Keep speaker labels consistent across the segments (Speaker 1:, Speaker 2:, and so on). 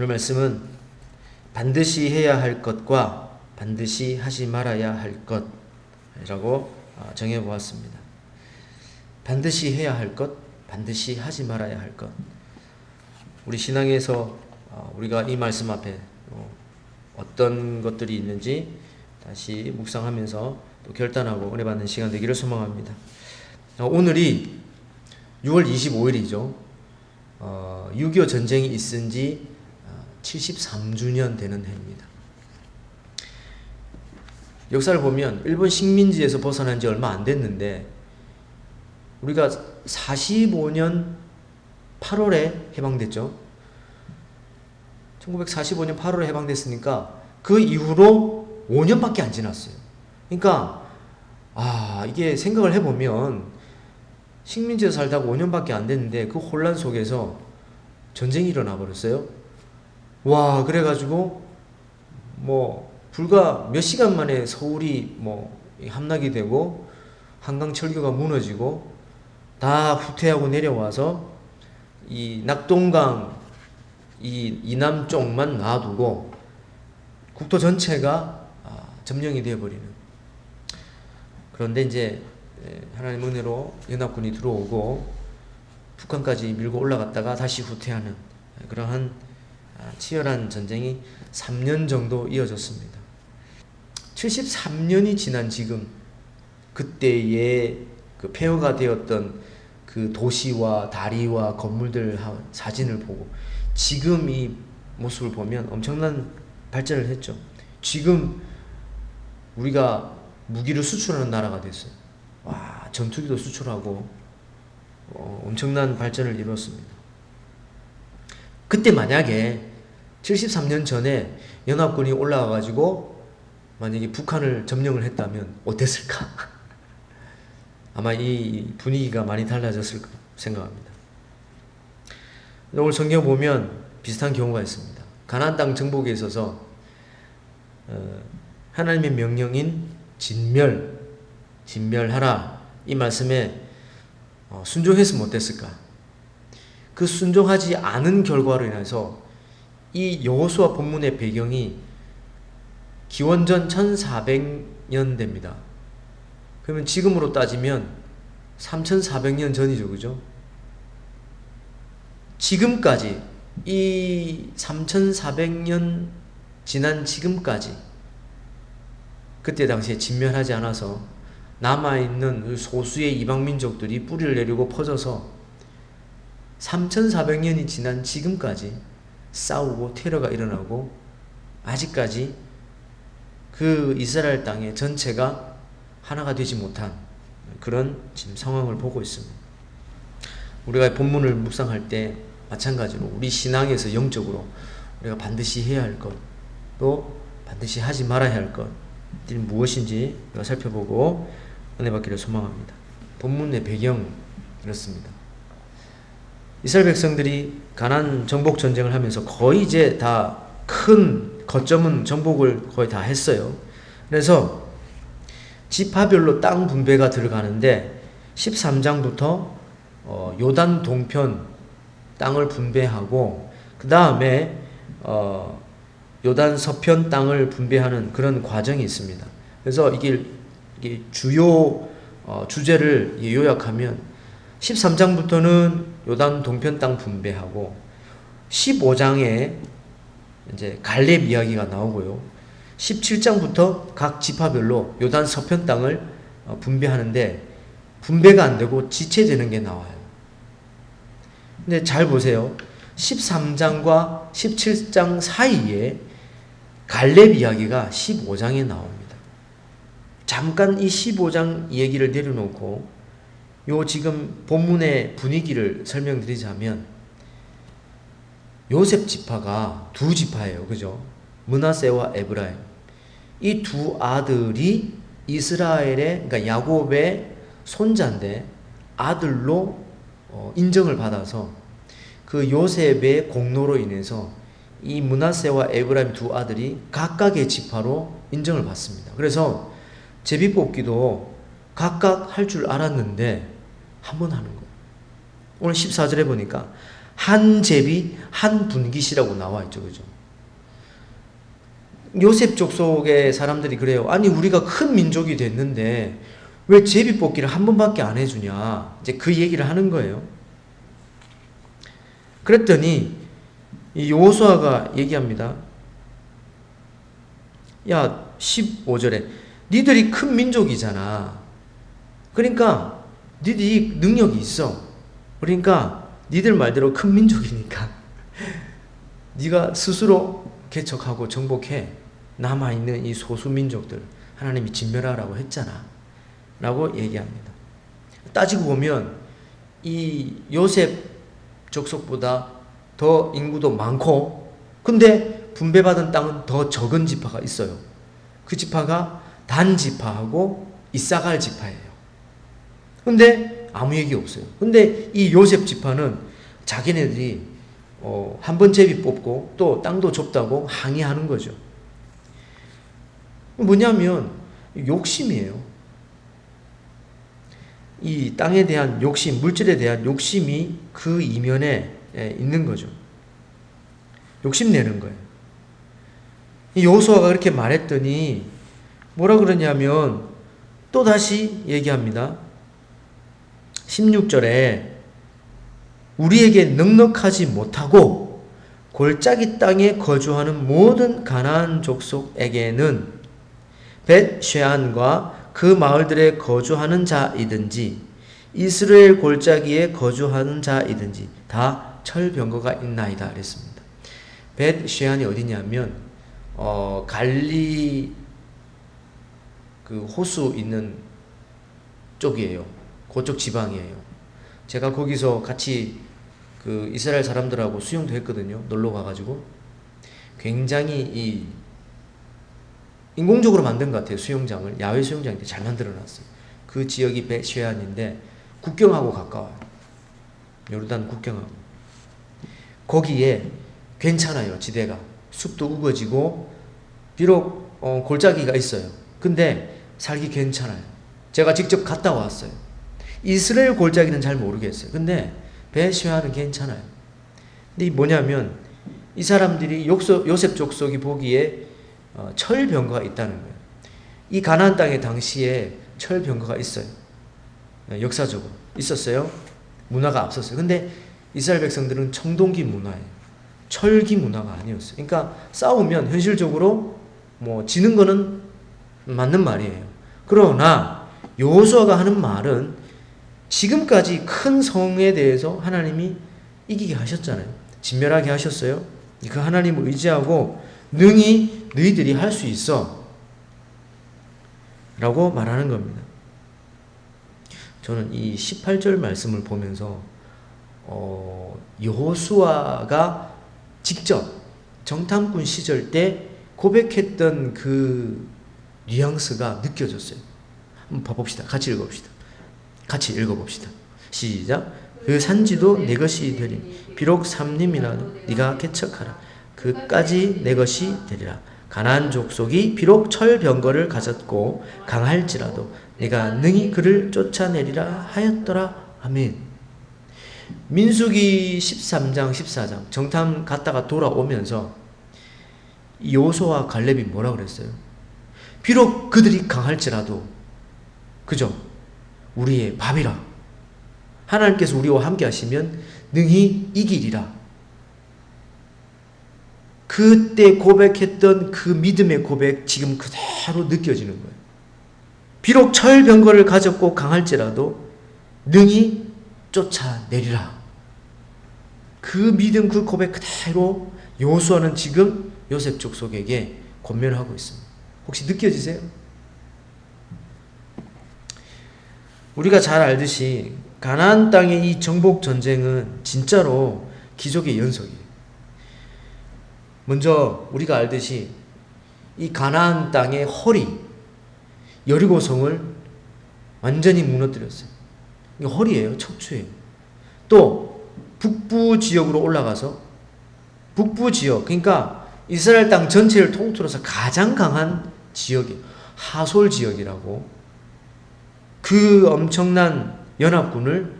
Speaker 1: 오늘 말씀은 반드시 해야 할 것과 반드시 하지 말아야 할 것이라고 정해보았습니다. 반드시 해야 할 것, 반드시 하지 말아야 할 것. 우리 신앙에서 우리가 이 말씀 앞에 어떤 것들이 있는지 다시 묵상하면서 또 결단하고 은혜 받는 시간 되기를 소망합니다. 오늘이 6월 25일이죠. 6.25 전쟁이 있은 지 73주년 되는 해입니다. 역사를 보면 일본 식민지에서 벗어난 지 얼마 안 됐는데 우리가 45년 8월에 해방됐죠. 1945년 8월에 해방됐으니까 그 이후로 5년밖에 안 지났어요. 그러니까 이게 생각을 해보면 식민지에서 살다가 5년밖에 안 됐는데 그 혼란 속에서 전쟁이 일어나 버렸어요. 와, 그래가지고 불과 몇 시간 만에 서울이 함락이 되고 한강 철교가 무너지고 다 후퇴하고 내려와서 이 낙동강 이 이남 쪽만 놔두고 국토 전체가 점령이 되어버리는. 그런데 이제 하나님 은혜로 연합군이 들어오고 북한까지 밀고 올라갔다가 다시 후퇴하는 그러한 치열한 전쟁이 3년 정도 이어졌습니다. 73년이 지난 지금 그때의 그 폐허가 되었던 그 도시와 다리와 건물들 사진을 보고 지금 이 모습을 보면 엄청난 발전을 했죠. 지금 우리가 무기를 수출하는 나라가 됐어요. 와, 전투기도 수출하고 엄청난 발전을 이루었습니다. 그때 만약에 73년 전에 연합군이 올라와가지고 만약에 북한을 점령을 했다면 어땠을까? 아마 이 분위기가 많이 달라졌을 생각합니다. 오늘 성경 보면 비슷한 경우가 있습니다. 가나안 땅 정복에 있어서 하나님의 명령인 진멸하라 이 말씀에 순종했으면 어땠을까? 그 순종하지 않은 결과로 인해서 이 여호수아 본문의 배경이 기원전 1400년 됩니다. 그러면 지금으로 따지면 3400년 전이죠. 그죠? 지금까지 이 3400년 지난 지금까지 그때 당시에 진멸하지 않아서 남아있는 소수의 이방민족들이 뿌리를 내리고 퍼져서 3400년이 지난 지금까지 싸우고 테러가 일어나고 아직까지 그 이스라엘 땅의 전체가 하나가 되지 못한 그런 지금 상황을 보고 있습니다. 우리가 본문을 묵상할 때 마찬가지로 우리 신앙에서 영적으로 우리가 반드시 해야 할 것, 또 반드시 하지 말아야 할 것들이 무엇인지 우리가 살펴보고 은혜 받기를 소망합니다. 본문의 배경 이렇습니다. 이스라엘 백성들이 가나안 정복 전쟁을 하면서 거의 이제 다 큰 거점은 정복을 거의 다 했어요. 그래서 지파별로 땅 분배가 들어가는데 13장부터 요단 동편 땅을 분배하고 그 다음에 요단 서편 땅을 분배하는 그런 과정이 있습니다. 그래서 이게 주요 주제를 요약하면 13장부터는 요단 동편 땅 분배하고 15장에 이제 갈렙 이야기가 나오고요. 17장부터 각 지파별로 요단 서편 땅을 분배하는데 분배가 안 되고 지체되는 게 나와요. 근데 잘 보세요. 13장과 17장 사이에 갈렙 이야기가 15장에 나옵니다. 잠깐 이 15장 얘기를 내려놓고 요 지금 본문의 분위기를 설명드리자면 요셉 지파가 두 지파예요. 그죠? 므낫세와 에브라임. 이 두 아들이 이스라엘의 그러니까 야곱의 손자인데 아들로 인정을 받아서 그 요셉의 공로로 인해서 이 므낫세와 에브라임 두 아들이 각각의 지파로 인정을 받습니다. 그래서 제비뽑기도 각각 할 줄 알았는데 한 번 하는 거예요. 오늘 14절에 보니까 한 제비 한 분깃이라고 나와 있죠. 그죠? 요셉 족속의 사람들이 그래요. 아니 우리가 큰 민족이 됐는데 왜 제비 뽑기를 한 번밖에 안 해주냐. 이제 그 얘기를 하는 거예요. 그랬더니 이 여호수아가 얘기합니다. 야 15절에 니들이 큰 민족이잖아. 그러니까 니들이 능력이 있어. 그러니까 니들 말대로 큰 민족이니까 네가 스스로 개척하고 정복해. 남아있는 이 소수민족들 하나님이 진멸하라고 했잖아 라고 얘기합니다. 따지고 보면 이 요셉 족속보다 더 인구도 많고 근데 분배받은 땅은 더 적은 지파가 있어요. 그 지파가 단 지파하고 이사갈 지파예요. 근데 아무 얘기 없어요. 근데 이 요셉 지파는 자기네들이 한 번 제비 뽑고 또 땅도 좁다고 항의하는 거죠. 뭐냐면 욕심이에요. 이 땅에 대한 욕심, 물질에 대한 욕심이 그 이면에 있는 거죠. 욕심내는 거예요. 이 여호수아가 그렇게 말했더니 뭐라 그러냐면 또 다시 얘기합니다. 16절에 우리에게 넉넉하지 못하고 골짜기 땅에 거주하는 모든 가나안 족속에게는 벳쉐안과 그 마을들에 거주하는 자이든지 이스라엘 골짜기에 거주하는 자이든지 다 철병거가 있나이다 그랬습니다. 벳쉐안이 어디냐면 갈리 그 호수 있는 쪽이에요. 그쪽 지방이에요. 제가 거기서 같이 그 이스라엘 사람들하고 수영도 했거든요. 놀러 가가지고 굉장히 인공적으로 만든 것 같아요. 수영장을 야외 수영장인데 잘 만들어놨어요. 그 지역이 벳쉐안인데 국경하고 가까워요. 요르단 국경하고. 거기에 괜찮아요. 지대가 숲도 우거지고 비록 골짜기가 있어요. 근데 살기 괜찮아요. 제가 직접 갔다 왔어요. 이스라엘 골짜기는 잘 모르겠어요. 근데 벳쉐안은 괜찮아요. 근데 이 뭐냐면 이 사람들이 요셉 족속이 보기에 철병거가 있다는 거예요. 이 가나안 땅에 당시에 철병거가 있어요. 역사적으로 있었어요. 문화가 앞섰어요. 근데 이스라엘 백성들은 청동기 문화예요. 철기 문화가 아니었어요. 그러니까 싸우면 현실적으로 뭐 지는 거는 맞는 말이에요. 그러나 여호수아가 하는 말은 지금까지 큰 성에 대해서 하나님이 이기게 하셨잖아요. 진멸하게 하셨어요. 그 하나님을 의지하고 능히 너희들이 할 수 있어 라고 말하는 겁니다. 저는 이 18절 말씀을 보면서 여호수아가 직접 정탐꾼 시절 때 고백했던 그 뉘앙스가 느껴졌어요. 한번 봐봅시다. 같이 읽어봅시다. 시작. 그 산지도 내 것이 되리니 비록 삼림이라도 네가 개척하라. 그까지 내 것이 되리라. 가나안 족속이 비록 철병거를 가졌고 강할지라도 내가 능히 그를 쫓아내리라 하였더라. 아멘. 민수기 13장 14장 정탐 갔다가 돌아오면서 여호수아와 갈렙이 뭐라 그랬어요? 비록 그들이 강할지라도 그죠? 우리의 밥이라. 하나님께서 우리와 함께 하시면 능히 이기리라. 그때 고백했던 그 믿음의 고백 지금 그대로 느껴지는 거예요. 비록 철병거를 가졌고 강할지라도 능히 쫓아내리라. 그 믿음 그 고백 그대로 여호수아는 지금 요셉 족속에게 권면하고 있습니다. 혹시 느껴지세요? 우리가 잘 알듯이 가나안 땅의 이 정복 전쟁은 진짜로 기적의 연속이에요. 먼저 우리가 알듯이 이 가나안 땅의 허리 여리고성을 완전히 무너뜨렸어요. 이게 허리예요. 척추예요. 또 북부 지역으로 올라가서 북부 지역 그러니까 이스라엘 땅 전체를 통틀어서 가장 강한 지역이 하솔 지역이라고 그 엄청난 연합군을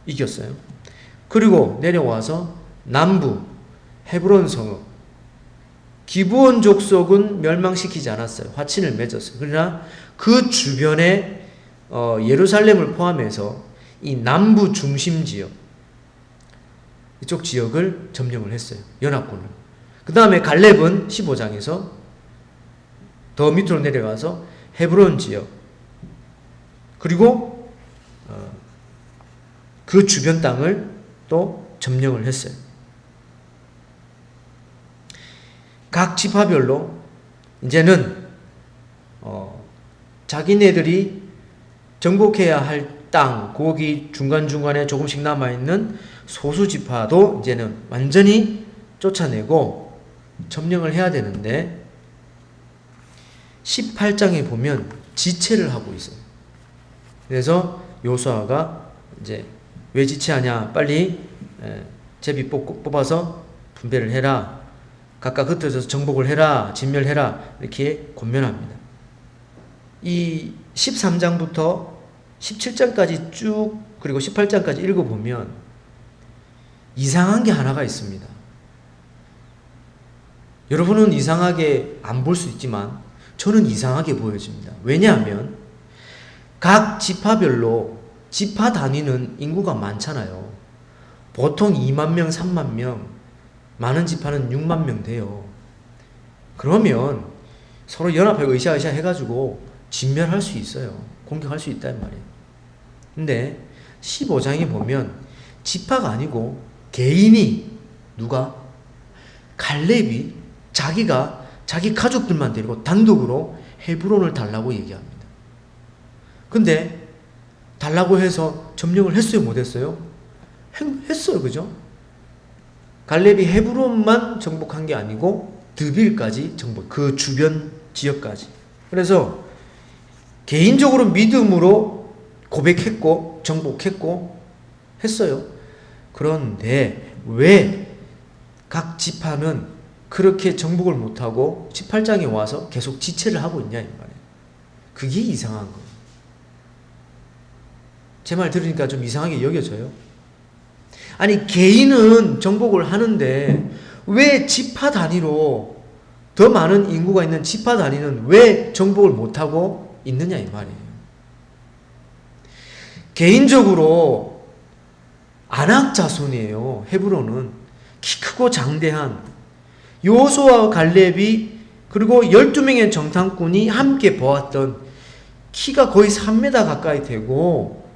Speaker 1: 이겼어요. 그리고 내려와서 남부 헤브론 성읍, 기브온 족속은 멸망시키지 않았어요. 화친을 맺었어요. 그러나 그 주변에 예루살렘을 포함해서 이 남부 중심 지역, 이쪽 지역을 점령을 했어요. 연합군을. 그 다음에 갈렙은 15장에서 더 밑으로 내려가서 헤브론 지역, 그리고 그 주변 땅을 또 점령을 했어요. 각 지파별로 이제는 자기네들이 정복해야 할 땅, 거기 중간중간에 조금씩 남아있는 소수 지파도 이제는 완전히 쫓아내고 점령을 해야 되는데 18장에 보면 지체를 하고 있어요. 그래서 요수아가 이제 왜 지체하냐, 빨리 제비 뽑아서 분배를 해라, 각각 흩어져서 정복을 해라, 진멸해라, 이렇게 권면합니다. 이 13장부터 17장까지 쭉, 그리고 18장까지 읽어보면 이상한 게 하나가 있습니다. 여러분은 이상하게 안 볼 수 있지만 저는 이상하게 보여집니다. 왜냐하면 각 지파별로 지파 단위는 인구가 많잖아요. 보통 2만 명, 3만 명, 많은 지파는 6만 명 돼요. 그러면 서로 연합해 으쌰으쌰 해가지고 진멸할 수 있어요. 공격할 수 있단 말이에요. 근데 15장에 보면 지파가 아니고 개인이, 누가? 갈렙이 자기가 자기 가족들만 데리고 단독으로 헤브론을 달라고 얘기합니다. 근데 달라고 해서 점령을 했어요, 못했어요? 했어요, 그죠? 갈렙이 헤브론만 정복한 게 아니고 드빌까지 정복, 그 주변 지역까지. 그래서 개인적으로 믿음으로 고백했고 정복했고 했어요. 그런데 왜 각 지파는 그렇게 정복을 못하고 18장에 와서 계속 지체를 하고 있냐 이 말이에요. 그게 이상한 거예요. 제 말 들으니까 좀 이상하게 여겨져요. 아니, 개인은 정복을 하는데 왜 지파 단위로, 더 많은 인구가 있는 지파 단위는 왜 정복을 못하고 있느냐 이 말이에요. 개인적으로 아낙 자손이에요. 헤브론은 키 크고 장대한 요수아와 갈렙이, 그리고 12명의 정탐꾼이 함께 보았던 키가 거의 3m 가까이 되고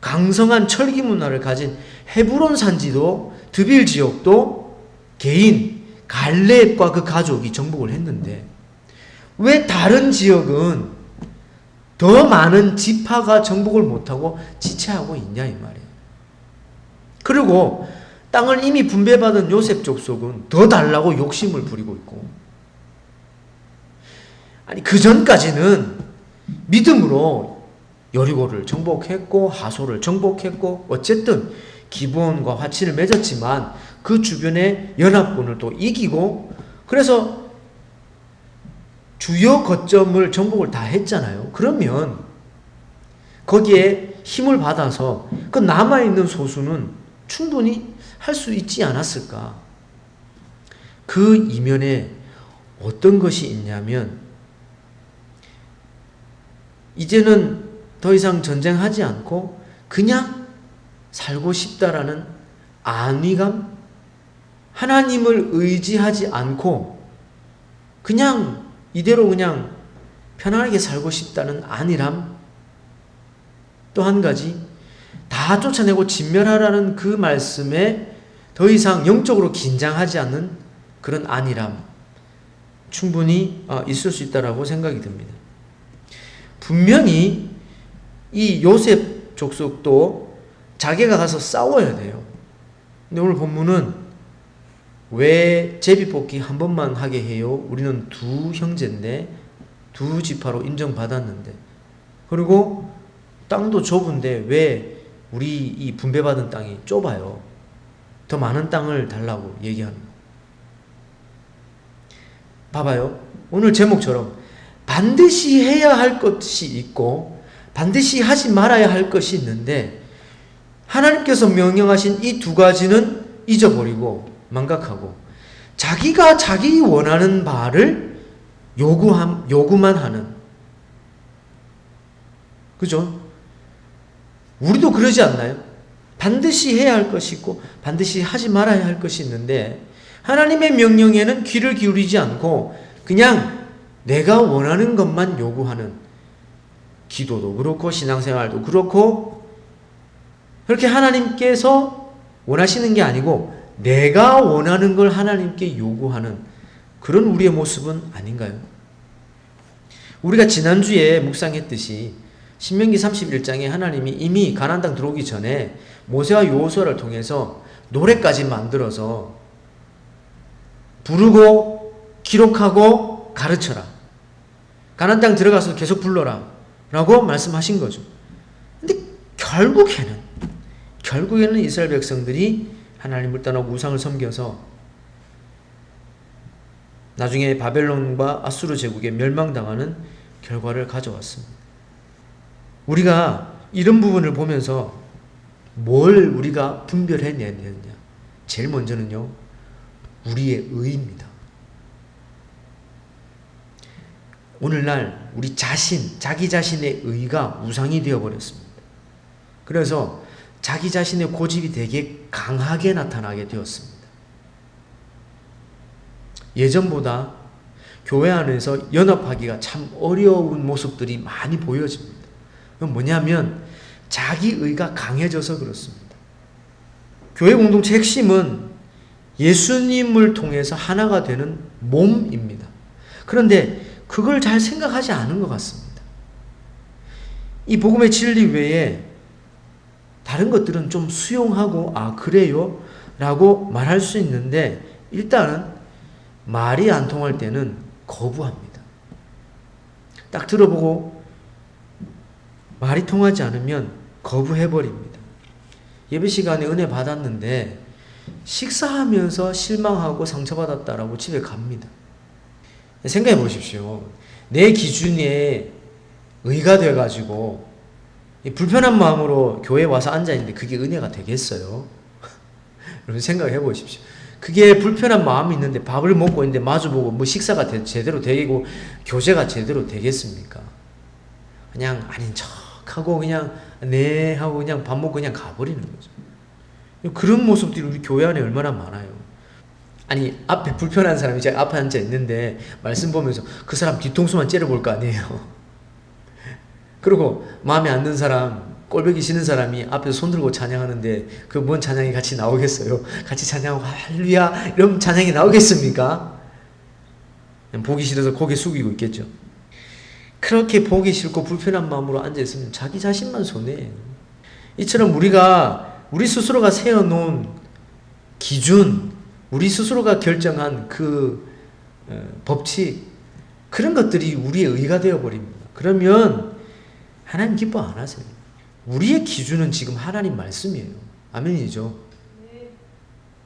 Speaker 1: 강성한 철기 문화를 가진 헤브론 산지도, 드빌 지역도 개인 갈렙과 그 가족이 정복을 했는데 왜 다른 지역은 더 많은 지파가 정복을 못하고 지체하고 있냐 이 말이에요. 그리고 땅을 이미 분배받은 요셉 족속은 더 달라고 욕심을 부리고 있고, 아니 그 전까지는 믿음으로 여리고를 정복했고 하소를 정복했고 어쨌든 기브온과 화친을 맺었지만 그 주변의 연합군을 또 이기고, 그래서 주요 거점을 정복을 다 했잖아요. 그러면 거기에 힘을 받아서 그 남아있는 소수는 충분히 할 수 있지 않았을까? 그 이면에 어떤 것이 있냐면, 이제는 더 이상 전쟁하지 않고 그냥 살고 싶다라는 안위감, 하나님을 의지하지 않고 그냥 이대로 그냥 편안하게 살고 싶다는 안일함, 또 한 가지 다 쫓아내고 진멸하라는 그 말씀에 더 이상 영적으로 긴장하지 않는 그런 안일함, 충분히 있을 수 있다라고 생각이 듭니다. 분명히 이 요셉 족속도 자기가 가서 싸워야 돼요. 근데 오늘 본문은 왜 제비뽑기 한 번만 하게 해요? 우리는 두 형제인데 두 지파로 인정받았는데, 그리고 땅도 좁은데 왜 우리 이 분배받은 땅이 좁아요? 더 많은 땅을 달라고 얘기하는 거. 봐봐요. 오늘 제목처럼 반드시 해야 할 것이 있고 반드시 하지 말아야 할 것이 있는데, 하나님께서 명령하신 이 두 가지는 잊어버리고 망각하고 자기가 자기 원하는 바를 요구만 하는, 그죠? 우리도 그러지 않나요? 반드시 해야 할 것이 있고 반드시 하지 말아야 할 것이 있는데 하나님의 명령에는 귀를 기울이지 않고 그냥 내가 원하는 것만 요구하는, 기도도 그렇고 신앙생활도 그렇고 그렇게 하나님께서 원하시는 게 아니고 내가 원하는 걸 하나님께 요구하는 그런 우리의 모습은 아닌가요? 우리가 지난주에 묵상했듯이 신명기 31장에 하나님이 이미 가나안 땅 들어오기 전에 모세와 여호수아를 통해서 노래까지 만들어서 부르고 기록하고 가르쳐라. 가나안 땅 들어가서 계속 불러라 라고 말씀하신 거죠. 근데 결국에는 이스라엘 백성들이 하나님을 떠나고 우상을 섬겨서 나중에 바벨론과 아수르 제국에 멸망당하는 결과를 가져왔습니다. 우리가 이런 부분을 보면서 뭘 우리가 분별해내야 되느냐? 제일 먼저는요, 우리의 의입니다. 오늘날 우리 자기 자신의 의가 우상이 되어버렸습니다. 그래서 자기 자신의 고집이 되게 강하게 나타나게 되었습니다. 예전보다 교회 안에서 연합하기가 참 어려운 모습들이 많이 보여집니다. 그건 뭐냐면 자기 의가 강해져서 그렇습니다. 교회 공동체 핵심은 예수님을 통해서 하나가 되는 몸입니다. 그런데 그걸 잘 생각하지 않은 것 같습니다. 이 복음의 진리 외에 다른 것들은 좀 수용하고 그래요? 라고 말할 수 있는데 일단은 말이 안 통할 때는 거부합니다. 딱 들어보고 말이 통하지 않으면 거부해버립니다. 예배 시간에 은혜 받았는데 식사하면서 실망하고 상처받았다라고 집에 갑니다. 생각해 보십시오. 내 기준에 의가 돼가지고 불편한 마음으로 교회에 와서 앉아있는데 그게 은혜가 되겠어요? 여러분 생각해 보십시오. 그게 불편한 마음이 있는데 밥을 먹고 있는데 마주보고 뭐 식사가 제대로 되고 교제가 제대로 되겠습니까? 그냥 아닌 척하고 그냥 네 하고 그냥 밥 먹고 그냥 가버리는 거죠. 그런 모습들이 우리 교회 안에 얼마나 많아요. 아니 앞에 불편한 사람이 제 앞에 앉아 있는데 말씀 보면서 그 사람 뒤통수만 째려볼 거 아니에요. 그리고 마음에 안 드는 사람, 꼴보기 싫은 사람이 앞에서 손 들고 찬양하는데 그 뭔 찬양이 같이 나오겠어요? 같이 찬양하고 할렐루야 이런 찬양이 나오겠습니까? 보기 싫어서 고개 숙이고 있겠죠. 그렇게 보기 싫고 불편한 마음으로 앉아있으면 자기 자신만 손해예요. 이처럼 우리 스스로가 세워놓은 기준, 우리 스스로가 결정한 그 법칙, 그런 것들이 우리의 의가 되어버립니다. 그러면 하나님 기뻐 안 하세요. 우리의 기준은 지금 하나님 말씀이에요. 아멘이죠.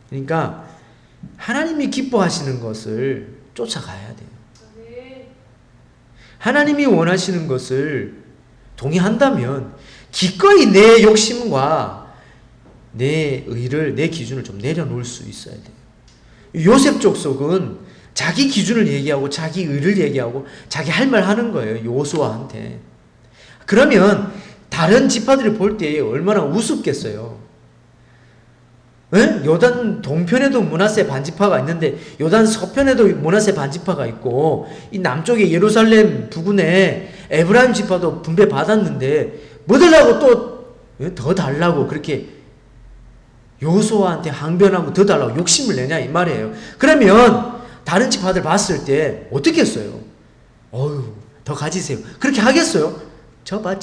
Speaker 1: 그러니까 하나님이 기뻐하시는 것을 쫓아가야 돼요. 하나님이 원하시는 것을 동의한다면 기꺼이 내 욕심과 내 의를, 내 기준을 좀 내려놓을 수 있어야 돼요. 요셉 족속은 자기 기준을 얘기하고 자기 의를 얘기하고 자기 할 말 하는 거예요. 여호수아한테. 그러면 다른 지파들이 볼 때 얼마나 우습겠어요. 에? 요단 동편에도 므낫세 반지파가 있는데 요단 서편에도 므낫세 반지파가 있고 이 남쪽에 예루살렘 부근에 에브라임 지파도 분배 받았는데 뭐 달라고 또 더 달라고 그렇게 여호수아한테 항변하고 더 달라고 욕심을 내냐 이 말이에요. 그러면 다른 지파들 봤을 때 어떻게 했어요? 어휴 더 가지세요. 그렇게 하겠어요? 저봐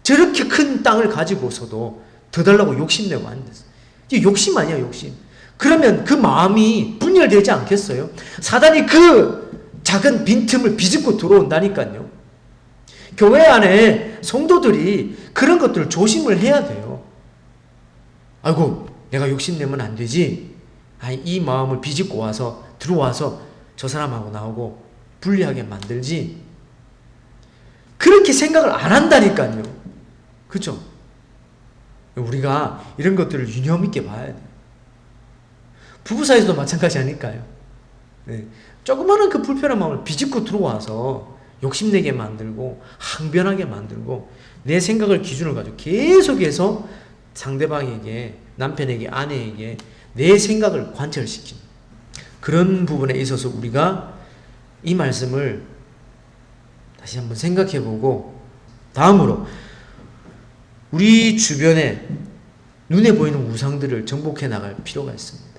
Speaker 1: 저렇게 큰 땅을 가지고서도 더 달라고 욕심내고 앉았어요. 이게 욕심 아니야 욕심. 그러면 그 마음이 분열되지 않겠어요? 사단이 그 작은 빈틈을 비집고 들어온다니까요. 교회 안에 성도들이 그런 것들을 조심을 해야 돼요. 아이고 내가 욕심내면 안 되지. 이 마음을 비집고 와서 들어와서 저 사람하고 나오고 불리하게 만들지. 그렇게 생각을 안 한다니까요. 그렇죠? 우리가 이런 것들을 유념 있게 봐야 돼요. 부부 사이에서도 마찬가지 아닐까요? 네. 조그마한 그 불편한 마음을 비집고 들어와서 욕심내게 만들고 항변하게 만들고 내 생각을 기준으로 가지고 계속해서 상대방에게, 남편에게, 아내에게 내 생각을 관철시키는 그런 부분에 있어서 우리가 이 말씀을 다시 한번 생각해보고, 다음으로 우리 주변에 눈에 보이는 우상들을 정복해 나갈 필요가 있습니다.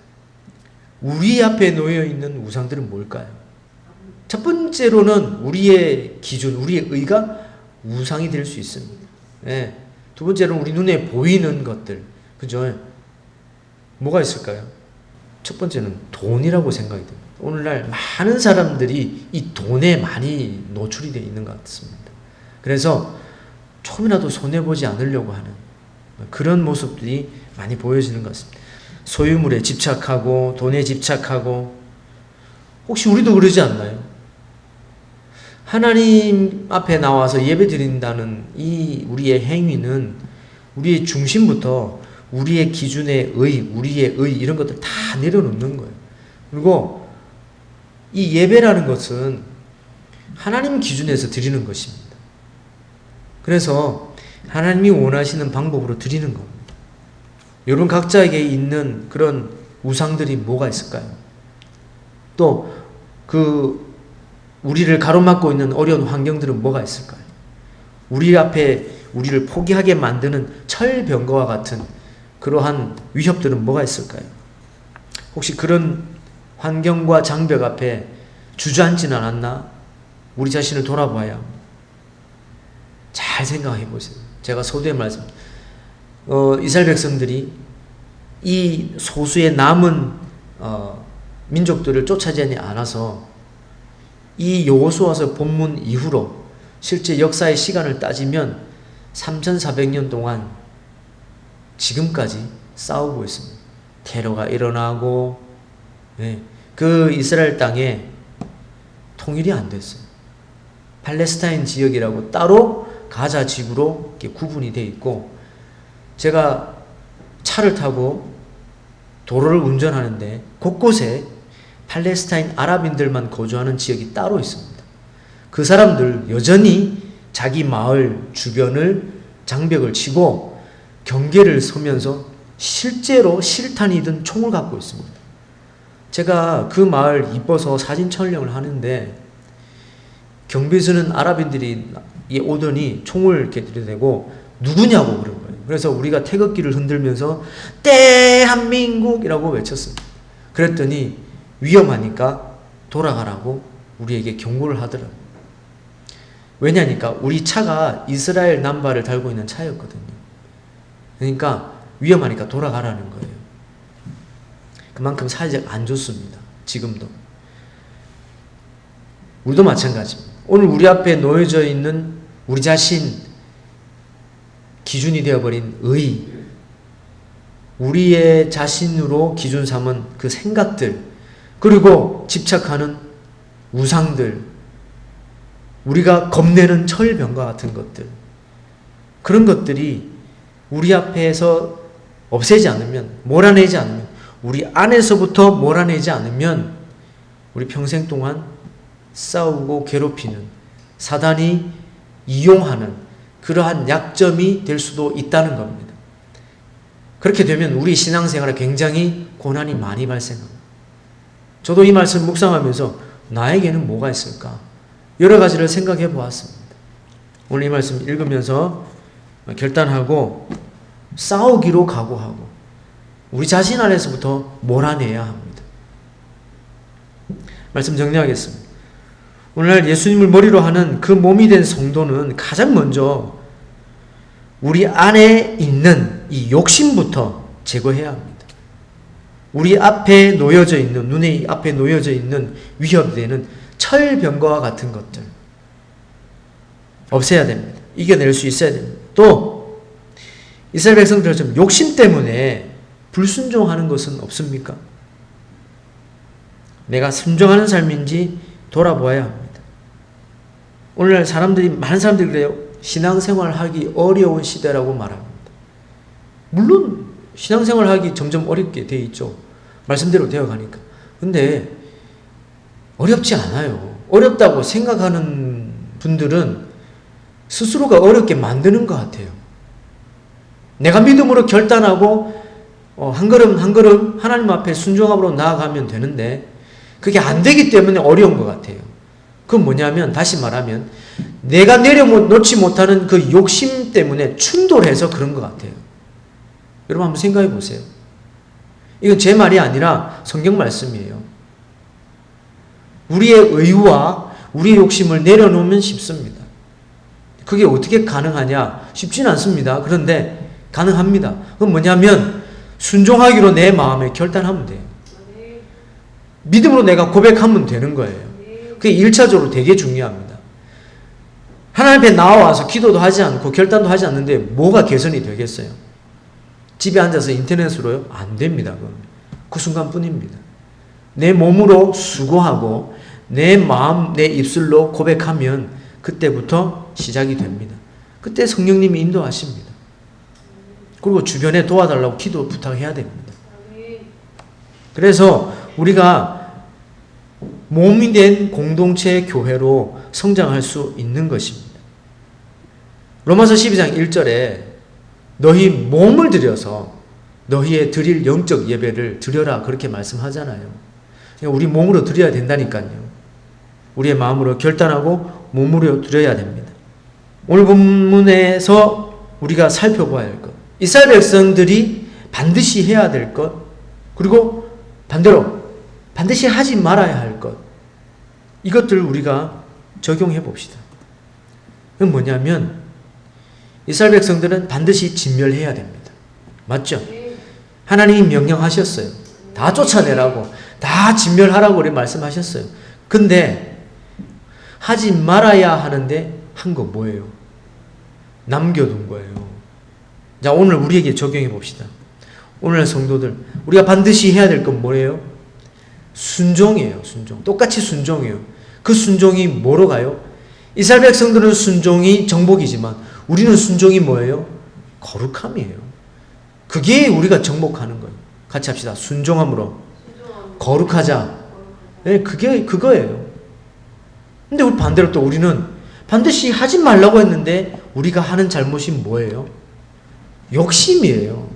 Speaker 1: 우리 앞에 놓여 있는 우상들은 뭘까요? 첫 번째로는 우리의 기준, 우리의 의가 우상이 될 수 있습니다. 네. 두 번째로는 우리 눈에 보이는 것들, 그죠? 뭐가 있을까요? 첫 번째는 돈이라고 생각이 듭니다. 오늘날 많은 사람들이 이 돈에 많이 노출이 되어 있는 것 같습니다. 그래서 조금이라도 손해보지 않으려고 하는 그런 모습들이 많이 보여지는 것 같습니다. 소유물에 집착하고 돈에 집착하고, 혹시 우리도 그러지 않나요? 하나님 앞에 나와서 예배 드린다는 이 우리의 행위는 우리의 중심부터 우리의 기준의 우리의 이런 것들 다 내려놓는 거예요. 그리고 이 예배라는 것은 하나님 기준에서 드리는 것입니다. 그래서 하나님이 원하시는 방법으로 드리는 겁니다. 여러분 각자에게 있는 그런 우상들이 뭐가 있을까요? 또 우리를 가로막고 있는 어려운 환경들은 뭐가 있을까요? 우리 앞에 우리를 포기하게 만드는 철병거와 같은 그러한 위협들은 뭐가 있을까요? 혹시 그런 환경과 장벽 앞에 주저앉지는 않았나? 우리 자신을 돌아봐야 합니다. 잘 생각해 보세요. 제가 서두에 말씀, 이스라엘 백성들이 이 소수의 남은 민족들을 쫓아지지 않아서 이 여호수아서 본문 이후로 실제 역사의 시간을 따지면 3400년 동안 지금까지 싸우고 있습니다. 테러가 일어나고, 네, 그 이스라엘 땅에 통일이 안 됐어요. 팔레스타인 지역이라고 따로 가자 지구로 이렇게 구분이 되어 있고, 제가 차를 타고 도로를 운전하는데 곳곳에 팔레스타인 아랍인들만 거주하는 지역이 따로 있습니다. 그 사람들 여전히 자기 마을 주변을 장벽을 치고 경계를 서면서 실제로 실탄이든 총을 갖고 있습니다. 제가 그 마을 이뻐서 사진 촬영을 하는데 경비서는 아랍인들이 오더니 총을 이렇게 들이대고 누구냐고 그런 거예요. 그래서 우리가 태극기를 흔들면서 대한민국이라고 외쳤습니다. 그랬더니 위험하니까 돌아가라고 우리에게 경고를 하더라고요. 왜냐니까 우리 차가 이스라엘 남발을 달고 있는 차였거든요. 그러니까 위험하니까 돌아가라는 거예요. 그만큼 사회적 안 좋습니다. 지금도. 우리도 마찬가지입니다. 오늘 우리 앞에 놓여져 있는 우리 자신 기준이 되어버린 우리의 자신으로 기준 삼은 그 생각들, 그리고 집착하는 우상들, 우리가 겁내는 철병과 같은 것들, 그런 것들이 우리 앞에서 없애지 않으면, 몰아내지 않으면, 우리 안에서부터 몰아내지 않으면 우리 평생 동안 싸우고 괴롭히는, 사단이 이용하는 그러한 약점이 될 수도 있다는 겁니다. 그렇게 되면 우리 신앙생활에 굉장히 고난이 많이 발생합니다. 저도 이 말씀 묵상하면서 나에게는 뭐가 있을까? 여러 가지를 생각해 보았습니다. 오늘 이 말씀 읽으면서 결단하고 싸우기로 각오하고 우리 자신 안에서부터 몰아내야 합니다. 말씀 정리하겠습니다. 오늘날 예수님을 머리로 하는 그 몸이 된 성도는 가장 먼저 우리 안에 있는 이 욕심부터 제거해야 합니다. 우리 앞에 놓여져 있는, 눈에 앞에 놓여져 있는 위협되는 철병거와 같은 것들 없애야 됩니다. 이겨낼 수 있어야 됩니다. 또 이스라엘 백성들처럼 욕심 때문에 불순종하는 것은 없습니까? 내가 순종하는 삶인지 돌아보아야 합니다. 오늘날 많은 사람들이 그래요. 신앙생활 하기 어려운 시대라고 말합니다. 물론 신앙생활 하기 점점 어렵게 돼 있죠. 말씀대로 되어가니까. 근데 어렵지 않아요. 어렵다고 생각하는 분들은 스스로가 어렵게 만드는 것 같아요. 내가 믿음으로 결단하고 한 걸음 한 걸음 하나님 앞에 순종함으로 나아가면 되는데 그게 안 되기 때문에 어려운 것 같아요. 그건 뭐냐면, 다시 말하면 내가 내려놓지 못하는 그 욕심 때문에 충돌해서 그런 것 같아요. 여러분 한번 생각해 보세요. 이건 제 말이 아니라 성경 말씀이에요. 우리의 의와 우리의 욕심을 내려놓으면 쉽습니다. 그게 어떻게 가능하냐? 쉽지는 않습니다. 그런데 가능합니다. 그건 뭐냐면 순종하기로 내 마음에 결단하면 돼요. 믿음으로 내가 고백하면 되는 거예요. 그게 1차적으로 되게 중요합니다. 하나님 앞에 나와서 기도도 하지 않고 결단도 하지 않는데 뭐가 개선이 되겠어요? 집에 앉아서 인터넷으로요? 안 됩니다. 그 순간뿐입니다. 내 몸으로 수고하고 내 마음, 내 입술로 고백하면 그때부터 시작이 됩니다. 그때 성령님이 인도하십니다. 그리고 주변에 도와달라고 기도 부탁해야 됩니다. 그래서 우리가 몸이 된 공동체 교회로 성장할 수 있는 것입니다. 로마서 12장 1절에 너희 몸을 들여서 너희의 드릴 영적 예배를 드려라 그렇게 말씀하잖아요. 우리 몸으로 드려야 된다니까요. 우리의 마음으로 결단하고 몸으로 드려야 됩니다. 오늘 본문에서 우리가 살펴봐야 할 것, 이스라엘 백성들이 반드시 해야 될 것, 그리고 반대로 반드시 하지 말아야 할 것, 이것들을 우리가 적용해 봅시다. 그건 뭐냐면 이스라엘 백성들은 반드시 진멸해야 됩니다. 맞죠? 하나님이 명령하셨어요. 다 쫓아내라고, 다 진멸하라고 우리 말씀하셨어요. 근데 하지 말아야 하는데 한 거 뭐예요? 남겨둔 거예요. 자, 오늘 우리에게 적용해 봅시다. 오늘 성도들, 우리가 반드시 해야 될 건 뭐예요? 순종이에요. 순종. 똑같이 순종이에요. 그 순종이 뭐로 가요? 이스라엘 백성들은 순종이 정복이지만 우리는 순종이 뭐예요? 거룩함이에요. 그게 우리가 정복하는 거예요. 같이 합시다. 순종함으로 거룩하자. 네, 그게 그거예요. 근데 우리 반대로 또 우리는 반드시 하지 말라고 했는데 우리가 하는 잘못이 뭐예요? 욕심이에요.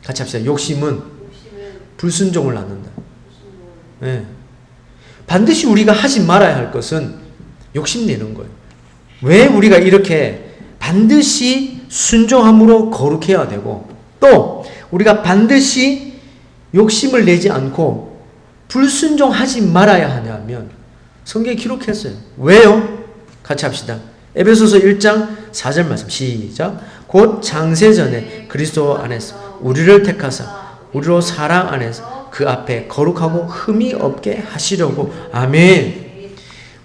Speaker 1: 같이 합시다. 욕심은 불순종을 낳는다. 네. 반드시 우리가 하지 말아야 할 것은 욕심내는 거예요. 왜 우리가 이렇게 반드시 순종함으로 거룩해야 되고, 또 우리가 반드시 욕심을 내지 않고 불순종하지 말아야 하냐면 성경에 기록했어요. 왜요? 같이 합시다. 에베소서 1장 4절 말씀 시작. 곧 장세전에 그리스도 안에서 우리를 택하사 우리로 사랑 안에서 그 앞에 거룩하고 흠이 없게 하시려고. 아멘.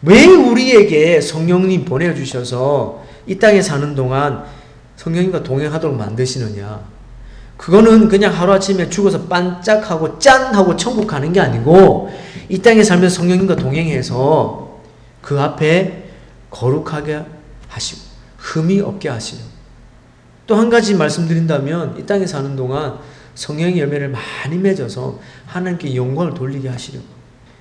Speaker 1: 왜 우리에게 성령님 보내주셔서 이 땅에 사는 동안 성령님과 동행하도록 만드시느냐? 그거는 그냥 하루아침에 죽어서 반짝하고 짠 하고 천국 가는 게 아니고 이 땅에 살면서 성령님과 동행해서 그 앞에 거룩하게 하시고 흠이 없게 하시고, 또 한 가지 말씀드린다면 이 땅에 사는 동안 성령의 열매를 많이 맺어서 하나님께 영광을 돌리게 하시려고.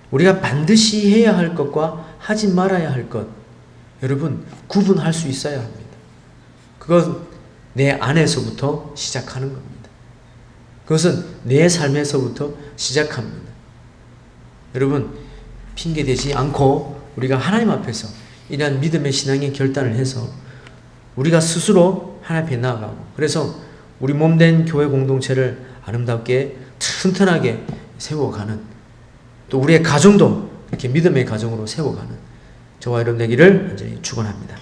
Speaker 1: 우리가 반드시 해야 할 것과 하지 말아야 할 것, 여러분 구분할 수 있어야 합니다. 그건 내 안에서부터 시작하는 겁니다. 그것은 내 삶에서부터 시작합니다. 여러분 핑계대지 않고 우리가 하나님 앞에서 이러한 믿음의 신앙의 결단을 해서 우리가 스스로 하나님 앞에 나아가고, 그래서 우리 몸된 교회 공동체를 아름답게 튼튼하게 세워가는, 또 우리의 가정도 이렇게 믿음의 가정으로 세워가는 저와 여러분 되기를 완전히 축원합니다.